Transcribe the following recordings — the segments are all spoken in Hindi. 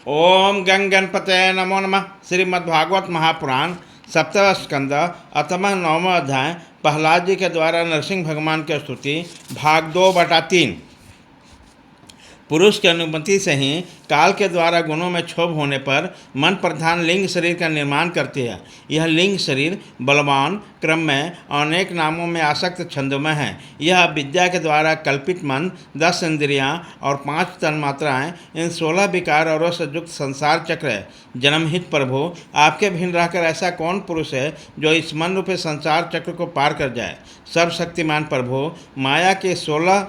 ओम गंग गणपते नमो नमः। श्रीमद्भागवत महापुराण सप्तम स्कंद अथवा नवम अध्याय प्रहलाद जी के द्वारा नरसिंह भगवान की स्तुति भाग 2/3। पुरुष की अनुमति से ही काल के द्वारा गुणों में क्षोभ होने पर मन प्रधान लिंग शरीर का निर्माण करती है। यह लिंग शरीर बलवान क्रम में अनेक नामों में आसक्त छंदोमय है। यह विद्या के द्वारा कल्पित मन, 10 इंद्रियां और 5 तन्मात्राएं, इन 16 विकार और से युक्त संसार चक्र है। जन्महित प्रभु, आपके भिन्न रहकर ऐसा कौन पुरुष है जो इस मन रूपी संसार चक्र को पार कर जाए। सर्वशक्तिमान प्रभु, माया के 16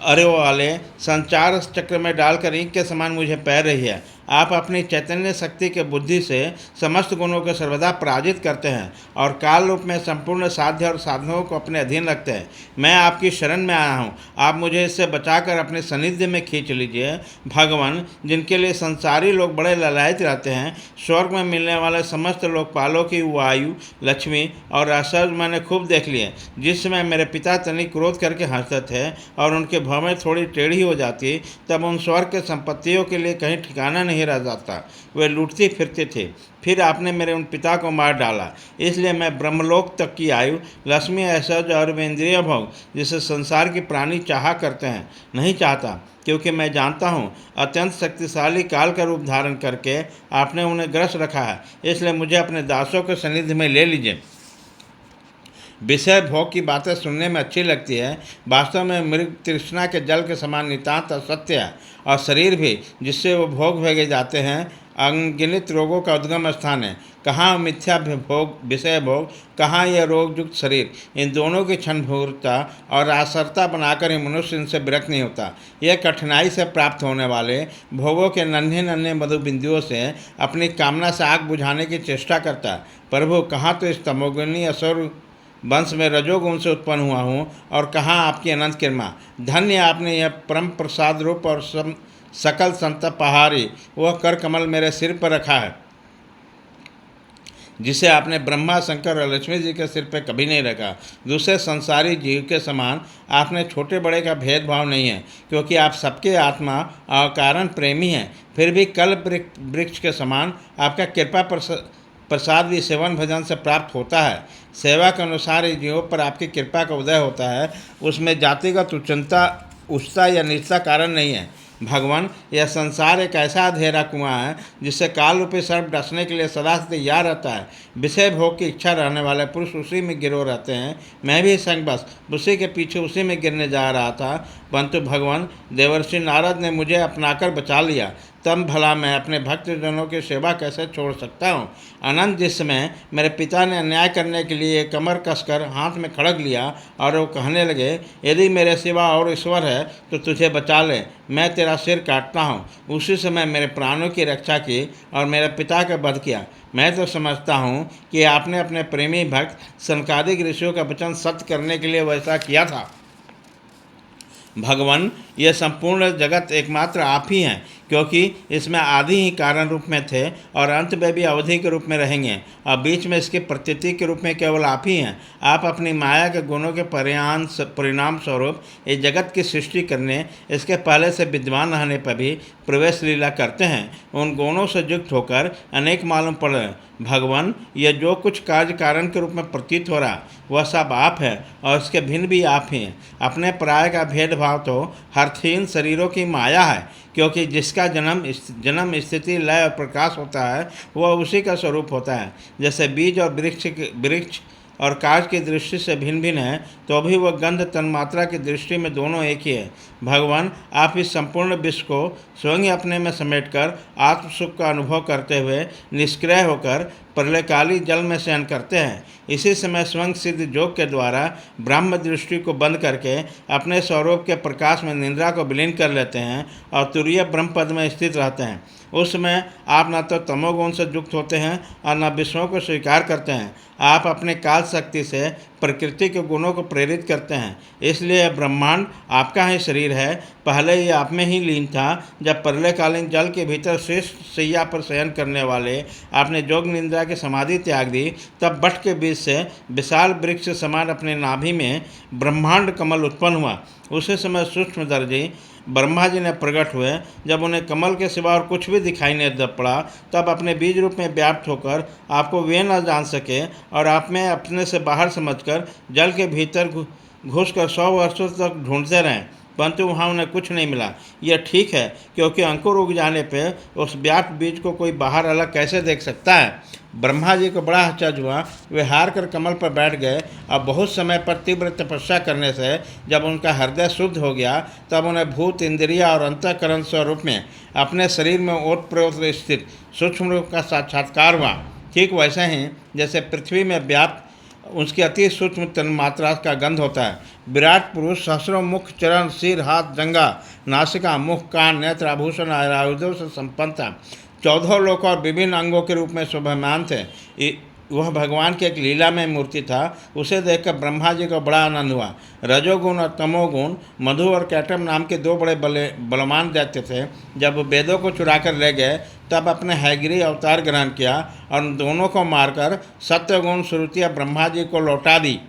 अरे वाले संचार चक्र में डालकर ईंट के समान मुझे पैर रही है। आप अपनी चैतन्य शक्ति के बुद्धि से समस्त गुणों को सर्वदा पराजित करते हैं और काल रूप में संपूर्ण साध्य और साधनों को अपने अधीन रखते हैं। मैं आपकी शरण में आया हूँ, आप मुझे इससे बचाकर अपने सानिध्य में खींच लीजिए। भगवान, जिनके लिए संसारी लोग बड़े ललायित रहते हैं, स्वर्ग में मिलने वाले समस्त लोकपालों की वायु, लक्ष्मी और ऐश्वर्य मैंने खूब देख लिए। जिस समय मेरे पिता तनिक क्रोध करके हंसते थे और उनकी भवें थोड़ी टेढ़ी हो जाती, तब उन स्वर्ग के संपत्तियों के लिए कहीं ठिकाना नहीं रह जाता, वे लूटते फिरते थे। फिर आपने मेरे उन पिता को मार डाला, इसलिए मैं ब्रह्मलोक तक की आयु, लक्ष्मी, ऐश्वर्य और इंद्रिय भोग, जिसे संसार की प्राणी चाहा करते हैं, नहीं चाहता, क्योंकि मैं जानता हूँ अत्यंत शक्तिशाली काल का रूप धारण करके आपने उन्हें ग्रस्त रखा है। इसलिए मुझे अपने दासों के सानिध्य में ले लीजिए। विषय भोग की बातें सुनने में अच्छी लगती है, वास्तव में मृग तृष्णा के जल के समान नितांत असत्य है, और शरीर भी जिससे वो भोग भेजे जाते हैं अनगिनत रोगों का उद्गम स्थान है। कहाँ मिथ्या भोग, विषय भोग, कहाँ यह रोग युक्त शरीर। इन दोनों की क्षणभंगुरता और आसरता बनाकर ही मनुष्य इनसे विरक्त नहीं होता। यह कठिनाई से प्राप्त होने वाले भोगों के नन्हे नन्हे मधु बिंदुओं से अपनी कामना से आग बुझाने की चेष्टा करता है। प्रभु, कहाँ तो इस तमोगुणी असुर वंश में रजोगुण से उत्पन्न हुआ हूँ और कहाँ आपकी अनंत कृपा। धन्य आपने यह परम प्रसाद रूप और सकल संतपहारी वह कर कमल मेरे सिर पर रखा है, जिसे आपने ब्रह्मा, शंकर और लक्ष्मी जी के सिर पर कभी नहीं रखा। दूसरे संसारी जीव के समान आपने छोटे बड़े का भेदभाव नहीं है, क्योंकि आप सबके आत्मा और कारण प्रेमी हैं। फिर भी कल वृक्ष के समान आपका कृपा प्रसाद भी सेवन भजन से प्राप्त होता है। सेवा के अनुसार ही जीवों पर आपकी कृपा का उदय होता है, उसमें जातिगत उच्चता या नीचता कारण नहीं है। भगवान, यह संसार एक ऐसा अंधेरा कुआं है जिससे काल रूपी सर्प डसने के लिए सदा से तैयार रहता है। विषय भोग की इच्छा रहने वाले पुरुष उसी में गिरो रहते हैं। मैं भी संगबस उसी के पीछे उसी में गिरने जा रहा था, परंतु भगवान, देवर्षि नारद ने मुझे अपनाकर बचा लिया। तब भला मैं अपने भक्तजनों की सेवा कैसे छोड़ सकता हूँ। अनंत जिस समय मेरे पिता ने अन्याय करने के लिए कमर कसकर हाथ में खड़ग लिया और वो कहने लगे, यदि मेरे सिवा और ईश्वर है तो तुझे बचा ले, मैं तेरा सिर काटता हूँ। उसी समय मेरे प्राणों की रक्षा की और मेरे पिता का वध किया। मैं तो समझता हूँ कि आपने अपने प्रेमी भक्त सनकादिक ऋषियों का वचन सत्य करने के लिए वैसा किया था। भगवान, यह संपूर्ण जगत एकमात्र आप ही हैं, क्योंकि इसमें आदि ही कारण रूप में थे और अंत में भी अवधि के रूप में रहेंगे, और बीच में इसके प्रतीति के रूप में केवल आप ही हैं। आप अपनी माया के गुणों के परिणाम स्वरूप इस जगत की सृष्टि करने, इसके पहले से विद्वान रहने पर भी प्रवेश लीला करते हैं। उन गुणों से युक्त होकर अनेक मालूम पड़ रहे हैं। भगवान, यह जो कुछ कार्य कारण के रूप में प्रतीत हो रहा वह सब आप है और इसके भिन्न भी आप ही हैं। अपने पराये का भेदभाव तो हर्थहीन शरीरों की माया है, क्योंकि जिसका जन्म स्थिति लय और प्रकाश होता है वह उसी का स्वरूप होता है। जैसे बीज और वृक्ष और काज की दृष्टि से भिन्न भिन्न है, तो भी वह गंध तन्मात्रा की दृष्टि में दोनों एक ही है। भगवान, आप इस संपूर्ण विश्व को स्वयं अपने में समेटकर आत्म सुख का अनुभव करते हुए निष्क्रिय होकर प्रलयकाली जल में शयन करते हैं। इसी समय स्वयं सिद्ध योग के द्वारा ब्रह्म दृष्टि को बंद करके अपने स्वरूप के प्रकाश में निद्रा को विलीन कर लेते हैं और तुरीय ब्रह्म पद में स्थित रहते हैं। उस समय आप न तो तमोगुण से युक्त होते हैं और न विषयों को स्वीकार करते हैं। आप अपने काल शक्ति से प्रकृति के गुणों को प्रेरित करते हैं, इसलिए यह ब्रह्मांड आपका ही शरीर है। पहले ये आप में ही लीन था। जब प्रलयकालीन जल के भीतर श्रेष्ठ सैया पर शयन करने वाले आपने जोग निंद्रा की समाधि त्याग दी, तब बट के बीच से विशाल वृक्ष समान अपने नाभि में ब्रह्मांड कमल उत्पन्न हुआ। उसी समय सूक्ष्म दर्जी ब्रह्मा जी ने प्रकट हुए, जब उन्हें कमल के सिवा और कुछ भी दिखाई नहीं दे पड़ा, तब अपने बीज रूप में व्याप्त होकर आपको वे न जान सके और आप में अपने से बाहर समझकर जल के भीतर घुसकर 100 वर्षों तक ढूंढते रहें, परंतु वहाँ उन्हें कुछ नहीं मिला। यह ठीक है, क्योंकि अंकुर उग जाने पर उस व्याप्त बीज को कोई बाहर अलग कैसे देख सकता है। ब्रह्मा जी को बड़ा आश्चर्य हुआ। वे हार कर कमल पर बैठ गए और बहुत समय पर तीव्र तपस्या करने से जब उनका हृदय शुद्ध हो गया, तब उन्हें भूत, इंद्रिया और अंतःकरण स्वरूप में अपने शरीर में ओतप्रोत स्थित सूक्ष्म रूप का साक्षात्कार हुआ। ठीक वैसे ही जैसे पृथ्वी में व्याप्त उसकी अति सूक्ष्म तन्मात्रा का गंध होता है। विराट पुरुष सहस्रों मुख, चरण, सिर, हाथ, जंगा, नासिका, मुख, कान, नेत्र, आभूषण आयुधों से संपन्न था। 14 लोक और विभिन्न अंगों के रूप में शोभायमान थे। वह भगवान की एक लीला में मूर्ति था। उसे देखकर ब्रह्मा जी को बड़ा आनंद हुआ। रजोगुण और तमोगुण मधु और कैटम नाम के 2 बड़े बलवान दैत्य थे। जब वो वेदों को चुरा कर ले गए, तब अपने हैगिरी अवतार ग्रहण किया और उन दोनों को मारकर सत्यगुण श्रुतियाँ ब्रह्मा जी को लौटा दी।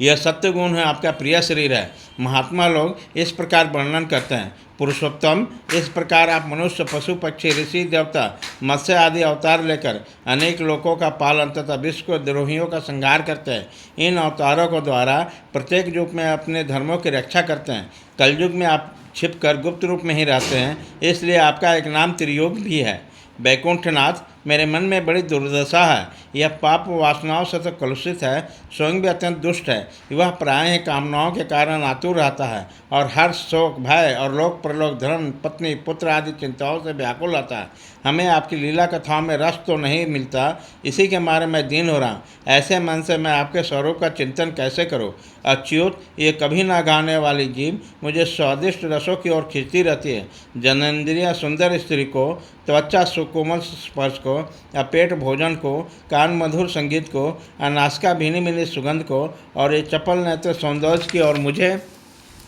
यह सत्य गुण है, आपका प्रिय शरीर है। महात्मा लोग इस प्रकार वर्णन करते हैं। पुरुषोत्तम, इस प्रकार आप मनुष्य, पशु, पक्षी, ऋषि, देवता, मत्स्य आदि अवतार लेकर अनेक लोकों का पालन तथा विश्व को द्रोहियों का संहार करते हैं। इन अवतारों को द्वारा प्रत्येक युग में अपने धर्मों की रक्षा करते हैं। कलयुग में आप छिपकर गुप्त रूप में ही रहते हैं, इसलिए आपका एक नाम त्रियोग भी है। वैकुंठनाथ, मेरे मन में बड़ी दुर्दशा है। यह पाप वासनाओं से तो कलुषित है, स्वयं भी अत्यंत दुष्ट है। वह प्रायः कामनाओं के कारण आतुर रहता है और हर शोक, भय और लोक परलोक, धर्म, पत्नी, पुत्र आदि चिंताओं से व्याकुल रहता है। हमें आपकी लीला कथाओं में रस तो नहीं मिलता, इसी के मारे मैं दीन हो रहा हूँ। ऐसे मन से मैं आपके स्वरूप का चिंतन कैसे करूँ। अच्युत, ये कभी ना गाने वाली जीभ मुझे स्वादिष्ट रसों की ओर खींचती रहती है। जननेंद्रिया सुंदर स्त्री को, त्वचा सुकोमल स्पर्श को, अपेट भोजन को, कान मधुर संगीत को, नासिका भीनी भीनी सुगंध को और ये चपल नेत्र सौंदर्य की ओर मुझे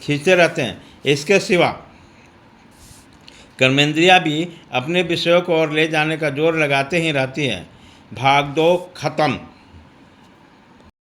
खींचते रहते हैं। इसके सिवा कर्मेंद्रिया भी अपने विषयों को ओर ले जाने का जोर लगाते ही रहती है। भाग 2 खत्म।